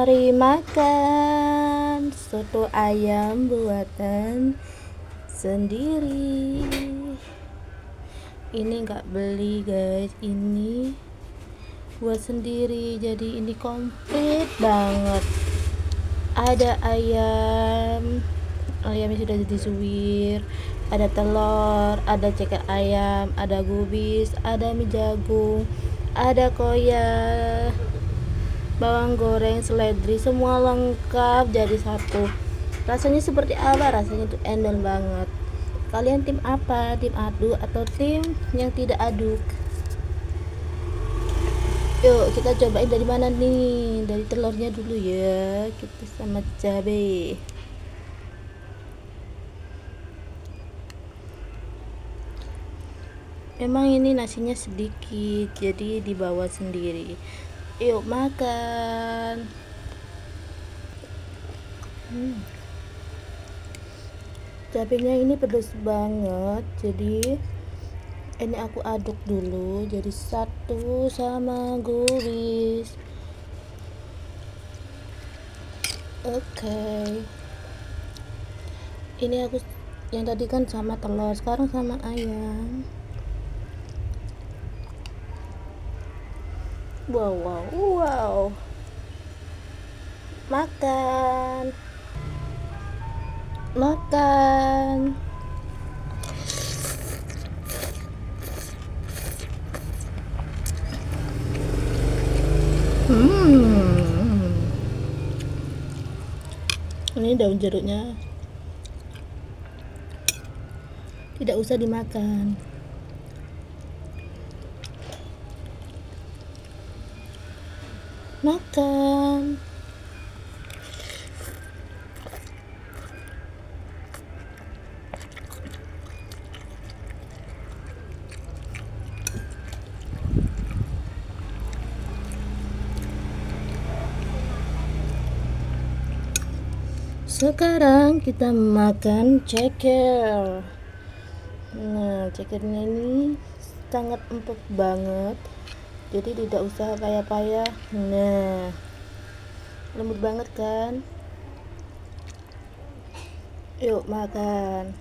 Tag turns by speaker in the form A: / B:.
A: Mari makan soto ayam buatan sendiri. Ini nggak beli guys, ini buat sendiri, jadi ini komplit banget. Ada ayamnya sudah disuwir, ada telur, ada ceker ayam, ada gubis, ada mie jagung, ada koya, bawang goreng, seledri, semua lengkap jadi satu. Rasanya seperti apa? Rasanya tuh endol banget. Kalian tim apa? Tim aduk atau tim yang tidak aduk? Yuk kita cobain dari mana nih? Dari telurnya dulu ya, kita sama cabai. Memang ini nasinya sedikit, jadi dibawa sendiri. Yuk makan. Cabenya ini pedas banget, jadi ini aku aduk dulu jadi satu sama gubis. Oke. Ini aku yang tadi kan sama telur, sekarang sama ayam. Wow. Makan. Ini daun jeruknya tidak usah dimakan. Makan. Sekarang kita makan ceker. Nah, cekernya ini sangat empuk banget, jadi tidak usah payah-payah. Nah, lembut banget kan? Yuk makan.